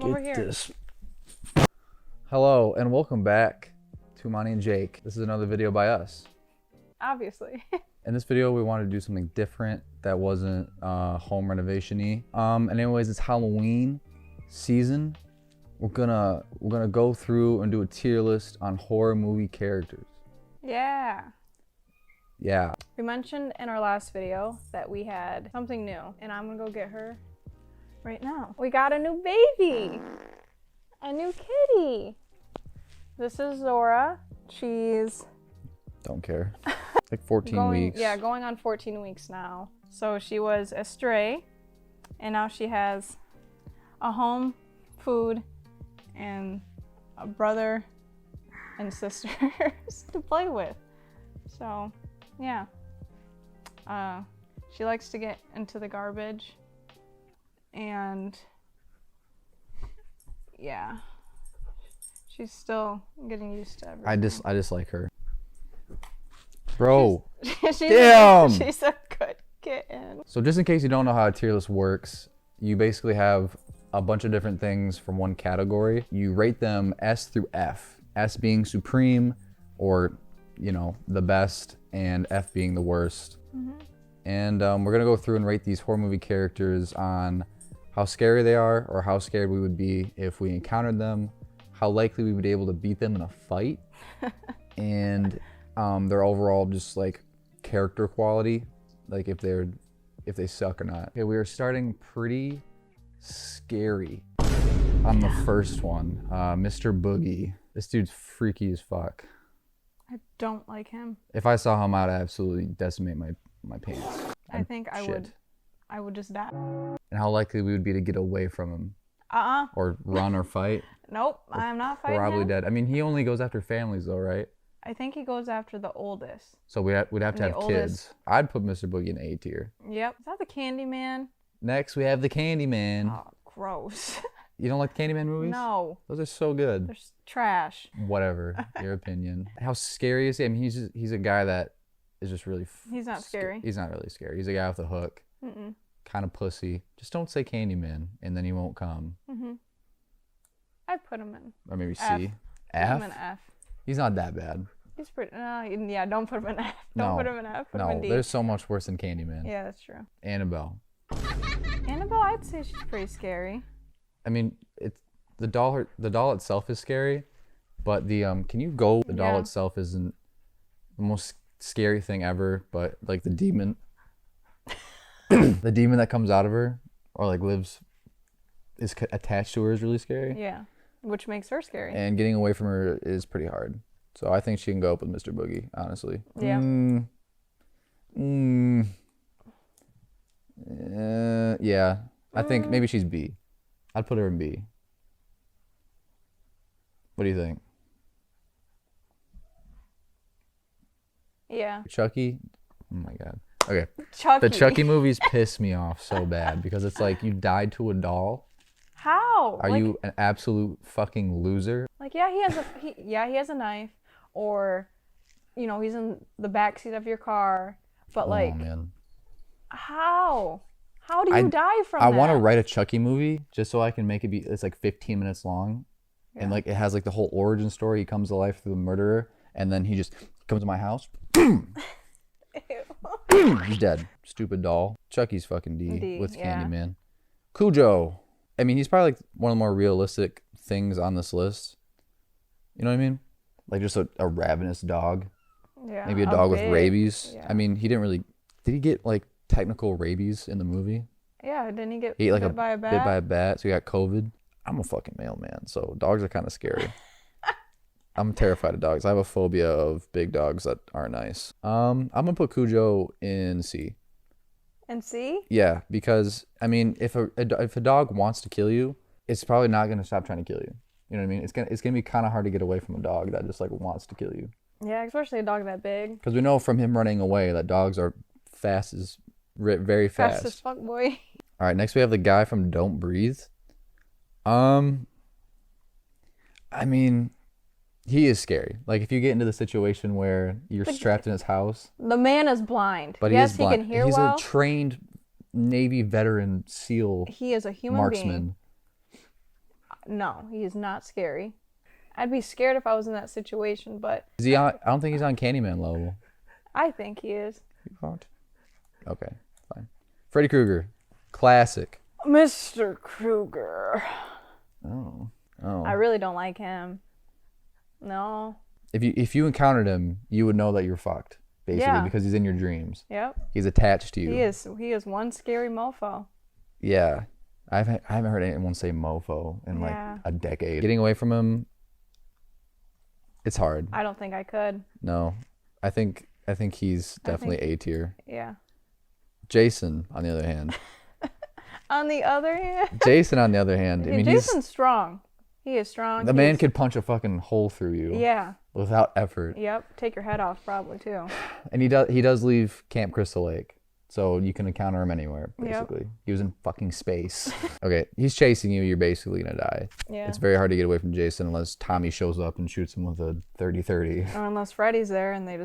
Over here. This. Hello and welcome back to Monty and Jake. This is another video by us. Obviously. In this video, we wanted to do something different that wasn't home renovation-y. And anyways, it's Halloween season. We're gonna go through and do a tier list on horror movie characters. Yeah. Yeah. We mentioned in our last video that we had something new, and I'm gonna go get her right now. We got a new baby, a new kitty. This is Zora. She's Don't care. Like 14 weeks. Yeah, going on 14 weeks now. So she was a stray, and now she has a home, food, and a brother and sisters to play with. So, yeah. She likes to get into the garbage, and yeah, she's still getting used to everything. I dislike her. Bro. Damn! She's a good kitten. So just in case you don't know how a tier list works, you basically have a bunch of different things from one category. You rate them S through F. S being supreme, or, you know, the best, and F being the worst. Mm-hmm. And we're gonna go through and rate these horror movie characters on how scary they are, or how scared we would be if we encountered them, how likely we would be able to beat them in a fight, and their overall just like character quality, like if they suck or not. Okay, we are starting pretty scary on the first one. Mr. Boogie. This dude's freaky as fuck. I don't like him. If I saw him, I'd absolutely decimate my pants. I think I would just die. And how likely we would be to get away from him. Or run or fight. Nope, I'm not fighting Probably him. dead. I mean, he only goes after families though, right? I think he goes after the oldest. So we'd have to have oldest. kids. I'd put Mr. Boogie in A tier. Yep. Is that the Candyman? Next, we have the Candyman. Oh, gross. You don't like the Candyman movies? No. Those are so good. They're trash. Whatever, your opinion. How scary is he? I mean, he's a guy that is just really... He's not scary. He's not really scary. He's a guy with a hook. Mm-mm. Kind of pussy. Just don't say Candyman, and then he won't come. Mm-hmm. I'd put him in Or maybe F. C. Put F? him in F. He's not that bad. He's pretty... yeah, don't put him in F. Don't put him in F. Put him in D. There's so much worse than Candyman. Yeah, that's true. Annabelle. Annabelle, I'd say she's pretty scary. I mean, it's the doll itself is scary, but the the doll itself isn't the most scary thing ever, but like the demon the demon that comes out of her or like is attached to her is really scary. Yeah, which makes her scary. And getting away from her is pretty hard. So I think she can go up with Mr. Boogie, honestly. Yeah. Yeah. I think maybe she's B. I'd put her in B. What do you think? Yeah. Chucky? Oh my god. Okay. Chucky. The Chucky movies piss me off so bad because it's like you died to a doll. How? Are you an absolute fucking loser? Like, yeah, he has a knife, or, you know, he's in the backseat of your car, but like, oh man. How do you die from I that? want to write a Chucky movie just so I can make it's like 15 minutes long. Yeah. And like it has like the whole origin story. He comes to life through the murderer, and then he just comes to my house. He's dead. Stupid doll. Chucky's fucking D with Candyman. Cujo. I mean, he's probably like one of the more realistic things on this list. You know what I mean? Like just a ravenous dog. Yeah. Maybe a dog with rabies. Yeah. I mean, did he get like technical rabies in the movie? Yeah, didn't he get like bit by a bat? Bit by a bat, so he got COVID. I'm a fucking mailman, so dogs are kind of scary. I'm terrified of dogs. I have a phobia of big dogs that aren't nice. I'm gonna put Cujo in C. In C? Yeah, because I mean, if a dog wants to kill you, it's probably not gonna stop trying to kill you. You know what I mean? It's gonna be kind of hard to get away from a dog that just like wants to kill you. Yeah, especially a dog that big. Because we know from him running away that dogs are very fast. Fast as fuck, boy. All right, next we have the guy from Don't Breathe. I mean, he is scary. Like if you get into the situation where you're strapped in his house. The man is blind. But yes, he is blind. He can hear He's well. a trained Navy veteran SEAL He is a human marksman. being. No, he is not scary. I'd be scared if I was in that situation, but Is he on? I don't think he's on Candyman level. I think he is. You won't? Okay, fine. Freddy Krueger, classic. Mr. Krueger. Oh. I really don't like him. No. If you encountered him, you would know that you're fucked, basically, Yeah. because he's in your dreams. Yep. He's attached to you. He is one scary mofo. Yeah. I haven't heard anyone say mofo in like a decade. Getting away from him, it's hard. I don't think I could. No. I think he's definitely A tier. Yeah. Jason, on the other hand. On the other hand. Jason, on the other hand. I mean, Jason's strong. He is strong. The man could punch a fucking hole through you. Yeah. Without effort. Yep. Take your head off probably too. And he does leave Camp Crystal Lake. So you can encounter him anywhere, basically. Yep. He was in fucking space. Okay, he's chasing you. You're basically going to die. Yeah. It's very hard to get away from Jason unless Tommy shows up and shoots him with a 30-30. Or unless Freddy's there and they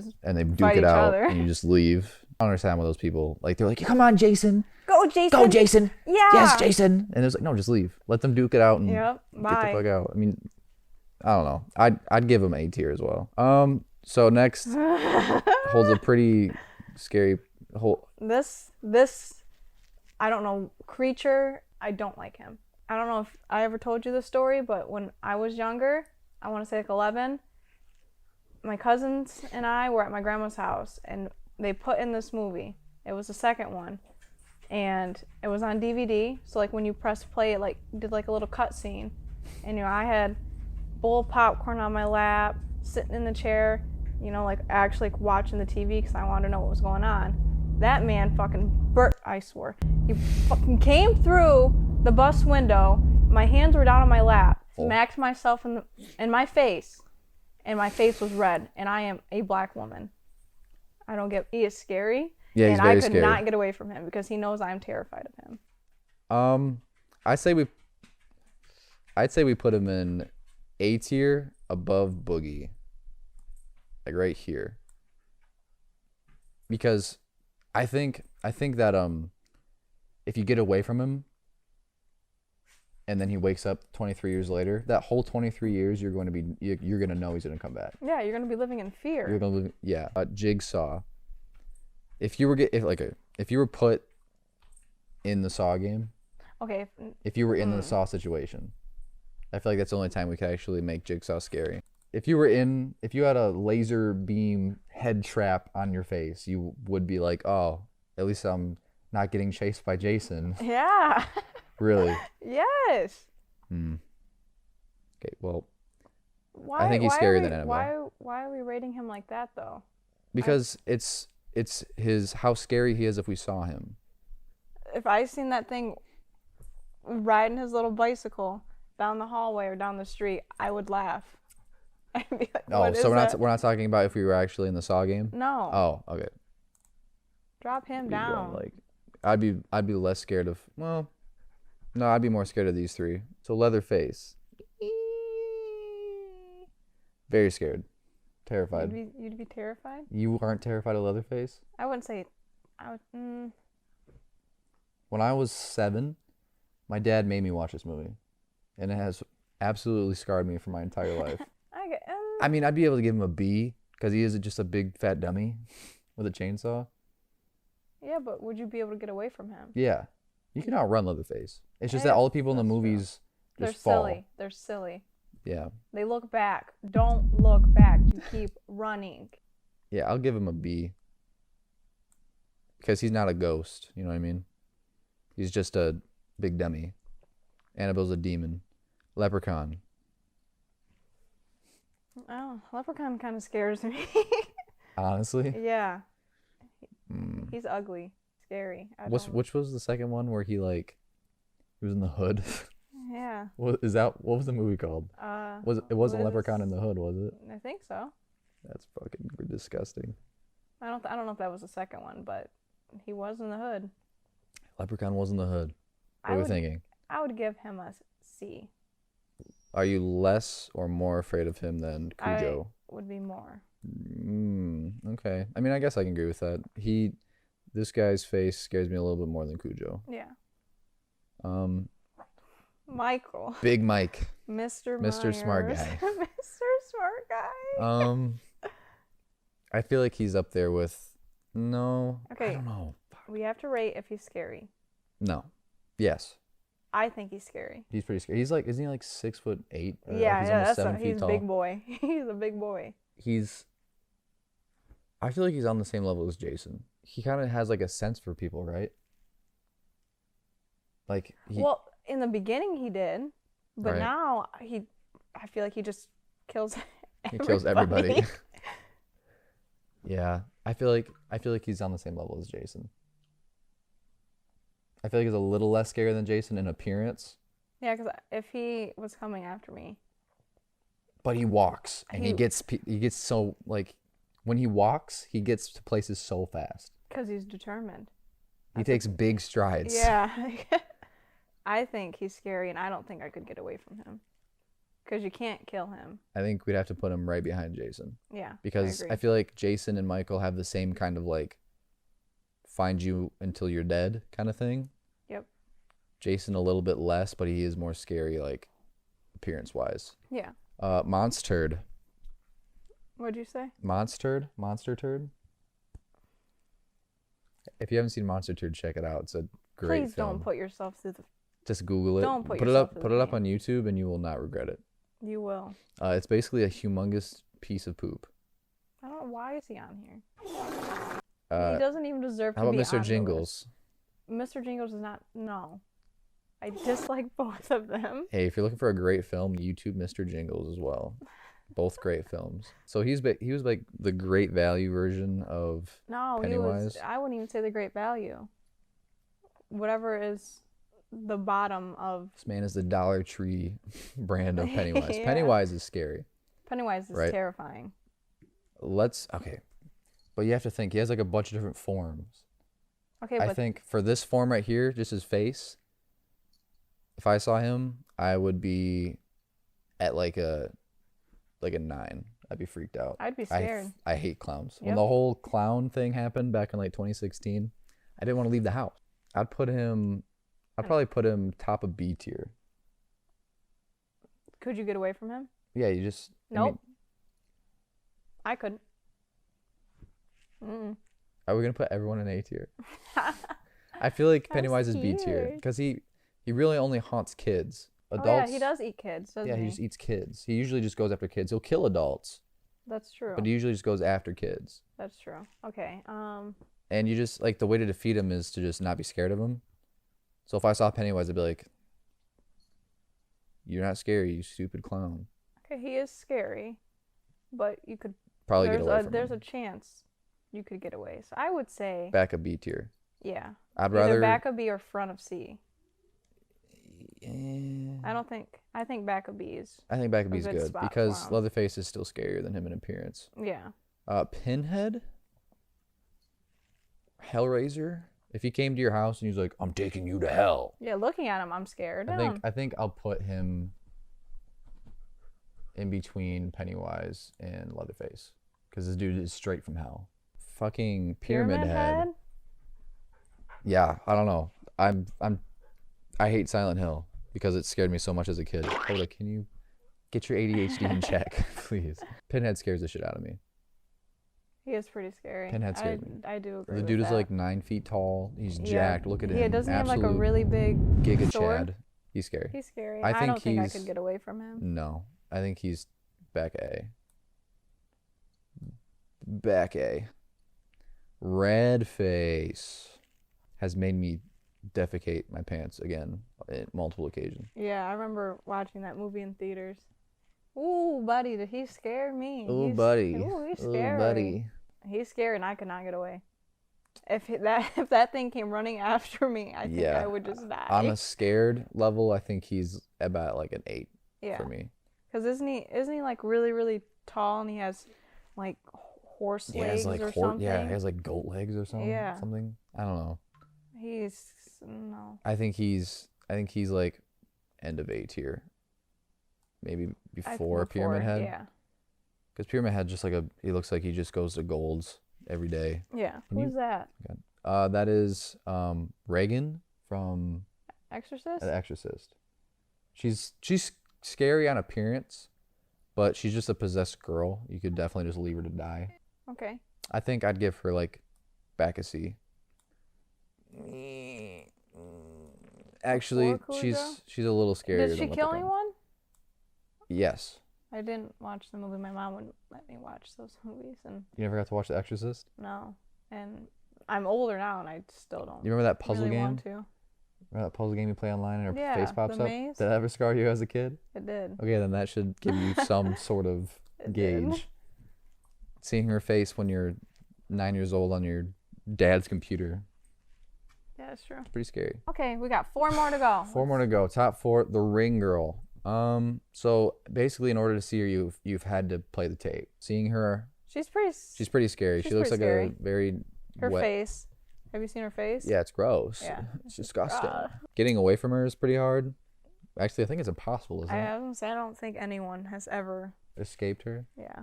duke it out and you just leave. I don't understand why those people, like, they're like, come on, Jason. Go, Jason. Go, Jason. Yeah. Yes, Jason. And it's like, no, just leave. Let them duke it out and Bye. Get the fuck out. I mean, I don't know. I'd give him A tier as well. So next holds a pretty scary This I don't know, creature, I don't like him. I don't know if I ever told you this story, but when I was younger, I want to say like 11, my cousins and I were at my grandma's house and they put in this movie. It was the second one and it was on DVD. So like when you press play, it like did like a little cut scene. And you know, I had a bowl of popcorn on my lap, sitting in the chair, you know, like actually like watching the TV because I wanted to know what was going on. That man fucking I swore. He fucking came through the bus window. My hands were down on my lap. Smacked myself in my face. And my face was red. And I am a black woman. He is scary. Yeah, he's very scary. And I could not get away from him because he knows I'm terrified of him. I'd say we put him in A tier above Boogie. Like right here. Because I think that if you get away from him and then he wakes up 23 years later, that whole 23 years you're going to know he's going to come back. Yeah, you're going to be living in fear. You're going to live, yeah. Jigsaw. If you were put in the Saw game. Okay. If you were in the Saw situation, I feel like that's the only time we could actually make Jigsaw scary. If you had a laser beam head trap on your face, you would be like, oh, at least I'm not getting chased by Jason. Yeah. Really? Yes. Okay, well, I think he's scarier than Annabelle. Why are we rating him like that, though? Because it's how scary he is if we saw him. If I seen that thing riding his little bicycle down the hallway or down the street, I would laugh. I'd be like, oh, so we're not talking about if we were actually in the Saw game? No. Oh, okay. Drop him down. Like, I'd be less scared of. Well, no, I'd be more scared of these three. So Leatherface. Very scared. Terrified. You'd be terrified? You aren't terrified of Leatherface? I wouldn't say. I would. When I was 7, my dad made me watch this movie, and it has absolutely scarred me for my entire life. I mean, I'd be able to give him a B because he is just a big fat dummy with a chainsaw. Yeah, but would you be able to get away from him? Yeah, you can outrun Leatherface. It's just that all the people in the movies just fall. They're silly. Yeah. They look back. Don't look back. You keep running. Yeah, I'll give him a B because he's not a ghost. You know what I mean? He's just a big dummy. Annabelle's a demon. Leprechaun. Oh, Leprechaun kind of scares me. Honestly? Yeah. He's ugly. Scary. Which was the second one where he was in the hood? Yeah. What was the movie called? It wasn't Leprechaun in the Hood, was it? I think so. That's fucking disgusting. I don't know if that was the second one, but he was in the hood. Leprechaun was in the hood. What are you thinking? I would give him a C. Are you less or more afraid of him than Cujo? I would be more. Okay. I mean, I guess I can agree with that. This guy's face scares me a little bit more than Cujo. Yeah. Michael. Big Mike. Mr. Mr. Smart Myers. Guy. Mr. Smart Guy. I feel like he's up there with. No. Okay. I don't know. We have to rate if he's scary. No. Yes. I think he's scary. He's pretty scary. He's like, isn't he like 6'8"? Yeah, he's yeah, almost that's 7 feet he's a tall. big boy. He's a big boy. I feel like he's on the same level as Jason. He kind of has like a sense for people, right? Like Well, in the beginning he did, but Right. now I feel like he just kills he kills everybody. Yeah, I feel like he's on the same level as Jason. I feel like he's a little less scary than Jason in appearance. Yeah, because if he was coming after me, But he walks and he gets so like when he walks, he gets to places so fast. because he's determined. He takes big strides. Yeah. I think he's scary, and I don't think I could get away from him. Because you can't kill him. I think we'd have to put him right behind Jason. Yeah. Because I feel like Jason and Michael have the same kind of like find you until you're dead kind of thing. Yep. Jason a little bit less, but he is more scary like appearance wise. Yeah. Monster. What'd you say? Monster Turd. If you haven't seen Monster Turd, check it out. It's a great Please film. don't put yourself through the... Just Google it. Don't put it yourself up. through Put the it up pain. on YouTube, and you will not regret it. You will. It's basically a humongous piece of poop. I don't know. Why is he on here? He doesn't even deserve to How be about Mr. on the Jingles? list. Mr. Jingles is not... No. I dislike both of them. Hey, if you're looking for a great film, YouTube Mr. Jingles as well. Both great films. So he was like the great value version of No, Pennywise. I wouldn't even say the great value. Whatever is the bottom of... This man is the Dollar Tree brand of Pennywise. Yeah. Pennywise is scary. Pennywise is Right. terrifying. Okay. But you have to think, he has like a bunch of different forms. Okay, I but think for this form right here, just his face, if I saw him, I would be at like a 9. I'd be freaked out. I'd be scared. I hate clowns. When Yep. the whole clown thing happened back in like 2016, I didn't want to leave the house. I'd probably put him top of B tier. Could you get away from him? Yeah, you just... Nope. I couldn't. Mm-mm. Are we going to put everyone in A tier? I feel like I'm Pennywise is B tier scared. because he really only haunts kids. Oh, Adults... yeah, he does eat kids, doesn't Yeah, he? he just eats kids. He usually just goes after kids. He'll kill adults, That's true. but he usually just goes after kids. That's true. Okay. And you just, like, the way to defeat him is to just not be scared of him. So if I saw Pennywise, I'd be like, you're not scary, you stupid clown. Okay, he is scary, but you could... Probably get away from There's him. a chance you could get away. So I would say... Back of B tier. Yeah. I'd Either rather... back of B or front of C. Eh, I think back of B is... I think back of B is good good spot because for him. Leatherface is still scarier than him in appearance. Yeah. Pinhead? Hellraiser? If he came to your house and he was like, I'm taking you to hell. Yeah, looking at him, I'm scared. I think I'll put him in between Pennywise and Leatherface because this dude is straight from hell. Fucking Pyramid Head. Yeah, I don't know. I hate Silent Hill because it scared me so much as a kid. Hoda, can you get your ADHD in check, please? Pinhead scares the shit out of me. He is pretty scary. Pinhead scared me. I do agree The with dude is that. like 9 feet tall. He's Yeah. jacked. Look at him. Yeah, doesn't he have like a Absolute really big Giga sword? Chad. He's scary. He's scary. I I think don't think I he's- could get away from him. No, I think he's back A. Back A. Red Face has made me defecate my pants again at multiple occasions. Yeah, I remember watching that movie in theaters. Ooh, buddy, did he scare me? Ooh, buddy. Ooh, he's Ooh, scary. buddy. He's scary, and I could not get away. If that thing came running after me, I think Yeah. I would just die. On a scared level, I think he's about like an 8 yeah, for me. because isn't he like really really tall and he has like horse Yeah, he legs has like or something? yeah, he has like goat legs or something. Yeah. Something. I don't know. He's no. I think he's like end of A tier. Maybe before Pyramid Head. Yeah. Because Pyramid Head just he looks like he just goes to Gold's every day. Yeah. Can you- Who's that? That is Reagan from Exorcist? The Exorcist. She's scary on appearance, but she's just a possessed girl. You could definitely just leave her to die. Okay. I think I'd give her like back a C. Actually, she's a little scarier. Did she than kill Leprechaun. anyone? Yes. I didn't watch the movie. My mom wouldn't let me watch those movies, and You never got to watch The Exorcist? no. And I'm older now, and I still don't. You remember that puzzle really game? Want to. Remember that puzzle game you play online and her face pops the up? maze? Did that ever scar you as a kid? It did. Okay, then that should give you some sort of gauge. Did. Seeing her face when you're 9 years old on your dad's computer. Yeah, that's true. It's pretty scary. Okay, we got 4 more to go. 4 more to go. Top 4, The Ring Girl. So basically, in order to see her, you've had to play the tape. Seeing her, She's pretty scary. She looks like scary. a very Her wet. face. Have you seen her face? Yeah, it's gross. Yeah. It's disgusting. Ugh. Getting away from her is pretty hard. Actually, I think it's impossible, isn't it? I was gonna say, I don't think anyone has ever. Escaped her. Yeah.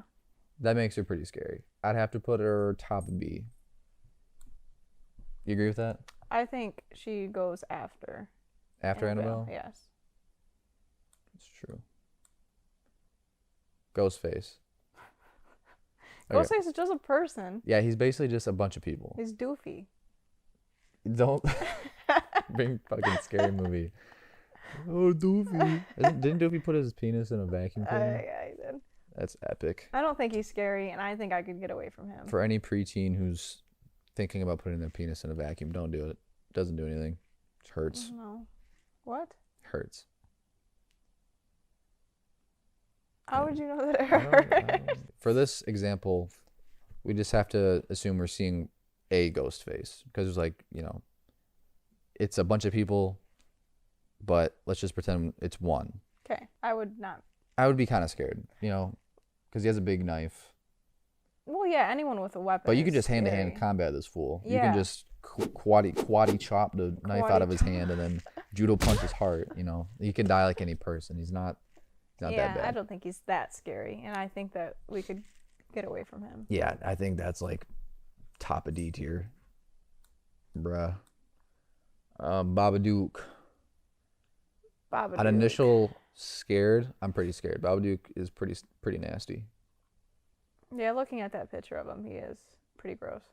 That makes her pretty scary. I'd have to put her top B. You agree with that? I think she goes after. After Annabelle? Yes. It's true. Ghostface. Ghostface is just a person. Yeah, he's basically just a bunch of people. He's doofy. Don't bring fucking scary movie. Oh, Doofy. Didn't Doofy put his penis in a vacuum cleaner? Yeah, he did. That's epic. I don't think he's scary, and I think I could get away from him. For any preteen who's thinking about putting their penis in a vacuum, don't do it. It doesn't do anything. It hurts. No. What? Hurts. How would you know that it I don't- hurt? For this example, we just have to assume we're seeing a ghost face because it's like, it's a bunch of people, but let's just pretend it's one. Okay, I would not. I would be kind of scared, because he has a big knife. Well, yeah, anyone with a weapon. But you could is just hand-to-hand scary. combat this fool. You Yeah. can just quaddy chop the knife out of his hand and then judo punch his heart. He can die like any person. He's not that bad. I don't think he's that scary, and I think that we could get away from him. Yeah, I think that's like top of D tier. Bruh. Babadook. At initial scared, I'm pretty scared. Babadook is pretty nasty. Yeah, looking at that picture of him, he is pretty gross.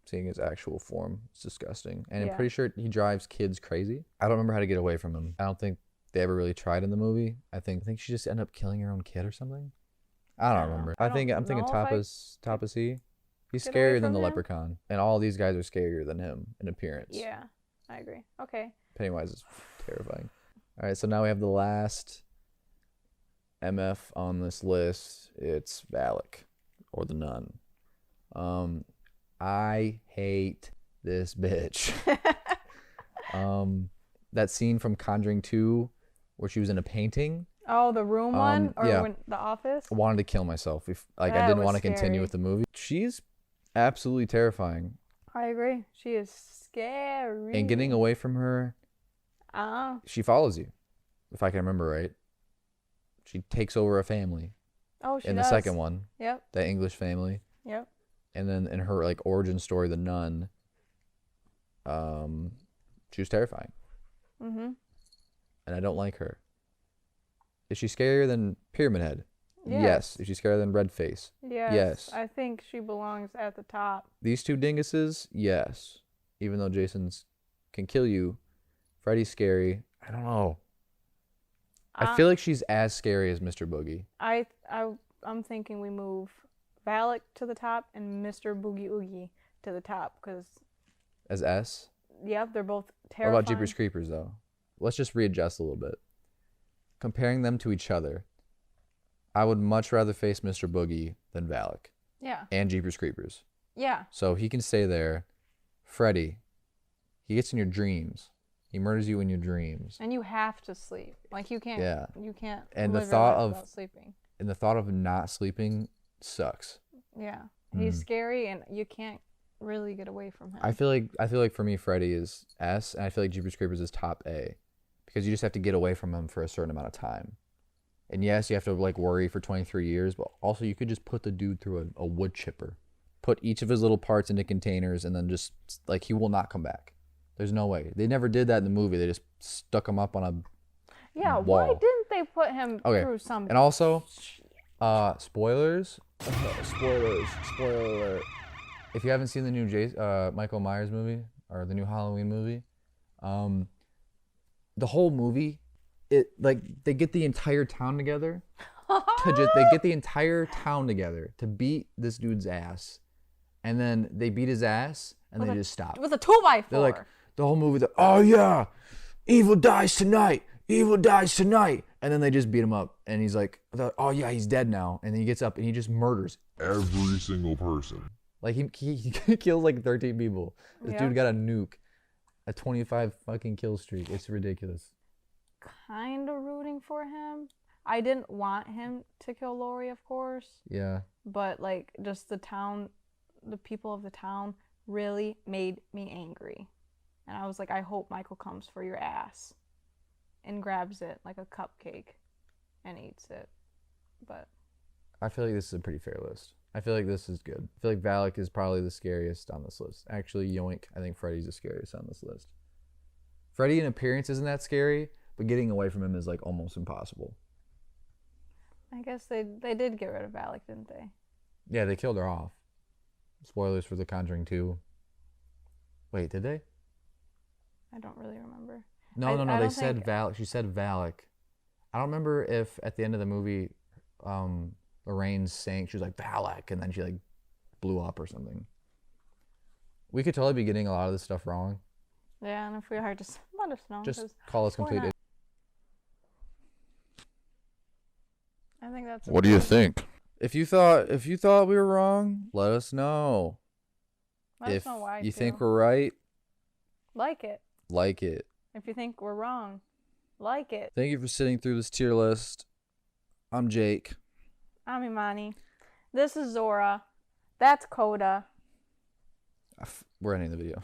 Seeing his actual form, it's disgusting. And Yeah. I'm pretty sure he drives kids crazy. I don't remember how to get away from him. I don't think they ever really tried in the movie. I think she just ended up killing her own kid or something. I don't remember. I'm thinking know if top I of C. He's get away scarier than from the him. Leprechaun, and all these guys are scarier than him in appearance. Yeah, I agree. Okay. Pennywise is terrifying. All right, so now we have the last MF on this list. It's Valak, or the Nun. I hate this bitch. That scene from Conjuring 2 where she was in a painting. Oh, the room one, or yeah. when the office? I wanted to kill myself. I That didn't was want to continue scary. with the movie. She's absolutely terrifying. I agree. She is scary. And getting away from her, she follows you, if I can remember right. She takes over a family. Oh, she in does. the second one, Yep. that English family. Yep. And then in her like origin story, the nun, she was terrifying. Mhm. And I don't like her. Is she scarier than Pyramid Head? Yes. Is she scarier than Redface? Yes. Yes. I think she belongs at the top. These two dinguses, yes. Even though Jason's can kill you, Freddy's scary. I don't know. I feel like she's as scary as Mr. Boogie. I'm thinking we move Valak to the top and Mr. Boogie Oogie to the top because As S? yep, they're both What terrifying. about Jeepers Creepers, though? Let's just readjust a little bit. Comparing them to each other, I would much rather face Mr. Boogie than Valak Yeah. and Jeepers Creepers. Yeah. So he can stay there. Freddy, he gets in your dreams. He murders you in your dreams. And you have to sleep. Like you can't. Yeah. You can't. And the live your thought life of- without sleeping. And the thought of not sleeping sucks. Yeah. He's scary, and you can't really get away from him. I feel like for me, Freddy is S, and I feel like Jeepers Creepers is top A, because you just have to get away from him for a certain amount of time. And yes, you have to like worry for 23 years, but also you could just put the dude through a wood chipper, put each of his little parts into containers, and then just like he will not come back. There's no way. They never did that in the movie. They just stuck him up on Yeah, wall. why didn't they put him through some? And also, spoilers. Spoilers. Spoiler alert. If you haven't seen the new Michael Myers movie or the new Halloween movie, the whole movie, they get the entire town together to beat this dude's ass, and then they beat his ass and they just stop. With a 2x4. They're like the whole movie. Oh yeah, evil dies tonight. Evil dies tonight. And then they just beat him up, and he's like, oh yeah, he's dead now. And then he gets up and he just murders every single person. Like he kills like 13 people. This dude got a nuke, a 25 fucking kill streak. It's ridiculous. Kind of rooting for him. I didn't want him to kill Laurie, of course. Yeah. But like just the people of the town really made me angry. And I was like, I hope Michael comes for your ass and grabs it like a cupcake and eats it. But I feel like this is a pretty fair list. I feel like this is good. I feel like Valak is probably the scariest on this list. Actually, yoink, I think Freddy's the scariest on this list. Freddy in appearance isn't that scary, but getting away from him is like almost impossible. I guess they did get rid of Valak, didn't they? Yeah, they killed her off. Spoilers for The Conjuring 2. Wait, did they? I don't really remember. No. They said Valak. She said Valak. I don't remember if at the end of the movie, Lorraine sang, she was like Valak, and then she like blew up or something. We could totally be getting a lot of this stuff wrong. Yeah, and if we are, just let us know. Just call us complete. I think that's. What do you think? If you thought we were wrong, let us know. Let us know why. If you think we're right, like it. Like it. If you think we're wrong, like it. Thank you for sitting through this tier list. I'm Jake. I'm Imani. This is Zora. That's Coda. We're ending the video.